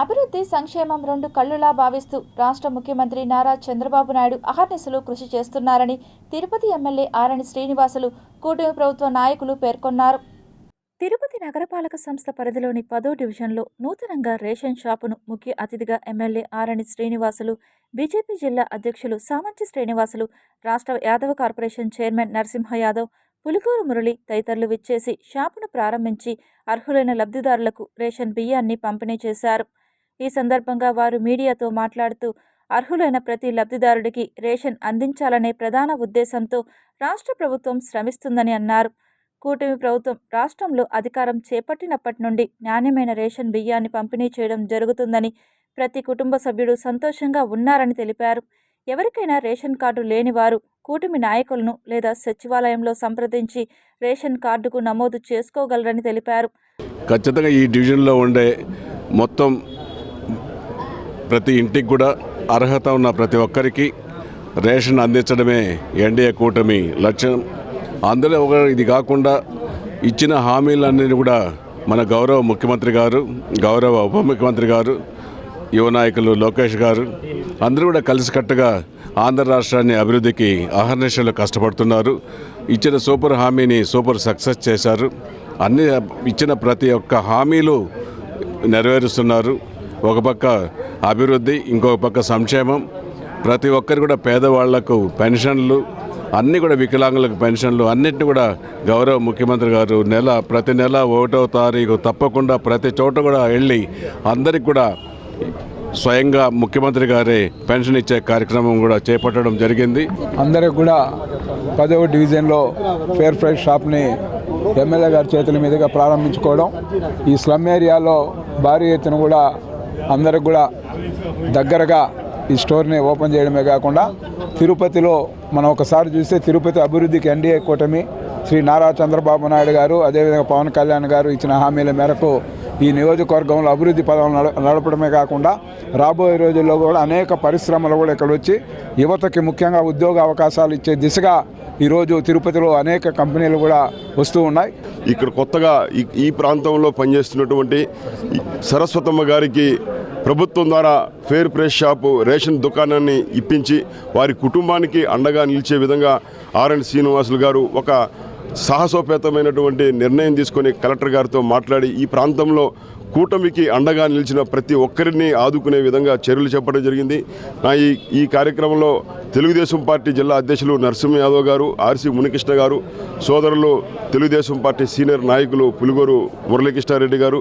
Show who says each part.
Speaker 1: అభివృద్ధి సంక్షేమం రెండు కళ్ళులా భావిస్తూ రాష్ట్ర ముఖ్యమంత్రి నారా చంద్రబాబు నాయుడు అహర్నిశలు కృషి చేస్తున్నారని తిరుపతి ఎమ్మెల్యే ఆరణి శ్రీనివాసులు కూటమి ప్రభుత్వ నాయకులు పేర్కొన్నారు. తిరుపతి నగరపాలక సంస్థ పరిధిలోని 10వ డివిజన్లో నూతనంగా రేషన్ షాపును ముఖ్య అతిథిగా ఎమ్మెల్యే ఆరణి శ్రీనివాసులు, బీజేపీ జిల్లా అధ్యక్షులు సామంచి శ్రీనివాసులు, రాష్ట్ర యాదవ కార్పొరేషన్ చైర్మన్ నరసింహ యాదవ్, పులికూరు మురళి తదితరులు విచ్చేసి షాపును ప్రారంభించి అర్హులైన లబ్ధిదారులకు రేషన్ బియ్యాన్ని పంపిణీ చేశారు. ఈ సందర్భంగా వారు మీడియాతో మాట్లాడుతూ అర్హులైన ప్రతి లబ్ధిదారుడికి రేషన్ అందించాలనే ప్రధాన ఉద్దేశంతో రాష్ట్ర ప్రభుత్వం శ్రమిస్తుందని అన్నారు. కూటమి ప్రభుత్వం రాష్ట్రంలో అధికారం చేపట్టినప్పటి నుండి నాణ్యమైన రేషన్ బియ్యాన్ని పంపిణీ చేయడం జరుగుతుందని, ప్రతి కుటుంబ సభ్యుడు సంతోషంగా ఉన్నారని తెలిపారు. ఎవరికైనా రేషన్ కార్డు లేని వారు కూటమి నాయకులను లేదా సచివాలయంలో సంప్రదించి రేషన్ కార్డుకు నమోదు చేసుకోగలరని తెలిపారు.
Speaker 2: ఖచ్చితంగా ఈ డివిజన్లో ఉండే మొత్తం ప్రతి ఇంటికి కూడా అర్హత ఉన్న ప్రతి ఒక్కరికి రేషన్ అందించడమే ఎన్డీఏ కూటమి లక్ష్యం. అందులో ఇది కాకుండా ఇచ్చిన హామీలన్నీ కూడా మన గౌరవ ముఖ్యమంత్రి గారు, గౌరవ ఉప ముఖ్యమంత్రి గారు, యువ నాయకులు లోకేష్ గారు అందరూ కూడా కలిసికట్టుగా ఆంధ్ర రాష్ట్రాన్ని అభివృద్ధికి అహర్నిశలు కష్టపడుతున్నారు. ఇచ్చిన సూపర్ హామీని సూపర్ సక్సెస్ చేశారు. అన్ని ఇచ్చిన ప్రతి ఒక్క హామీలు నెరవేరుస్తున్నారు. ఒక పక్క అభివృద్ధి, ఇంకొక పక్క సంక్షేమం. ప్రతి ఒక్కరు కూడా పేదవాళ్లకు పెన్షన్లు, అన్నీ కూడా వికలాంగులకు పెన్షన్లు అన్నింటినీ కూడా గౌరవ ముఖ్యమంత్రి గారు ప్రతి నెల 1వ తారీఖు తప్పకుండా ప్రతి చోట కూడా వెళ్ళి అందరికి కూడా స్వయంగా ముఖ్యమంత్రి గారే పెన్షన్ ఇచ్చే కార్యక్రమం కూడా చేపట్టడం జరిగింది.
Speaker 3: అందరికి కూడా 10వ డివిజన్లో ఫేర్ ప్రైస్ షాప్ని ఎమ్మెల్యే గారి చేతుల మీదుగా ప్రారంభించుకోవడం, ఈ స్లమ్ ఏరియాలో భారీ ఎత్తున కూడా అందరికి కూడా దగ్గరగా ఈ స్టోర్ని ఓపెన్ చేయడమే కాకుండా తిరుపతిలో మనం ఒకసారి చూస్తే తిరుపతి అభివృద్ధికి ఎన్డీఏ కూటమి శ్రీ నారా చంద్రబాబు నాయుడు గారు, అదేవిధంగా పవన్ కళ్యాణ్ గారు ఇచ్చిన హామీల మేరకు ఈ నియోజకవర్గంలో అభివృద్ధి పదవులు నడపడమే కాకుండా రాబోయే రోజుల్లో కూడా అనేక పరిశ్రమలు కూడా ఇక్కడ వచ్చి యువతకి ముఖ్యంగా ఉద్యోగ అవకాశాలు ఇచ్చే దిశగా ఈరోజు తిరుపతిలో అనేక కంపెనీలు కూడా వస్తూ ఉన్నాయి.
Speaker 4: ఇక్కడ కొత్తగా ఈ ప్రాంతంలో పనిచేస్తున్నటువంటి సరస్వతమ్మ గారికి ప్రభుత్వం ద్వారా ఫేర్ ప్రైస్ షాపు రేషన్ దుకాణాన్ని ఇప్పించి వారి కుటుంబానికి అండగా నిలిచే విధంగా ఆరణి శ్రీనివాసులు గారు ఒక సాహసోపేతమైనటువంటి నిర్ణయం తీసుకొని కలెక్టర్ గారితో మాట్లాడి ఈ ప్రాంతంలో కూటమికి అండగా నిలిచిన ప్రతి ఒక్కరిని ఆదుకునే విధంగా చర్యలు చేపట్టడం జరిగింది. ఈ కార్యక్రమంలో తెలుగుదేశం పార్టీ జిల్లా అధ్యక్షులు నరసింహ యాదవ్ గారు, ఆర్సి మునికృష్ణ గారు, సోదరులు తెలుగుదేశం పార్టీ సీనియర్ నాయకులు పులిగూరు మురళీకృష్ణారెడ్డి గారు,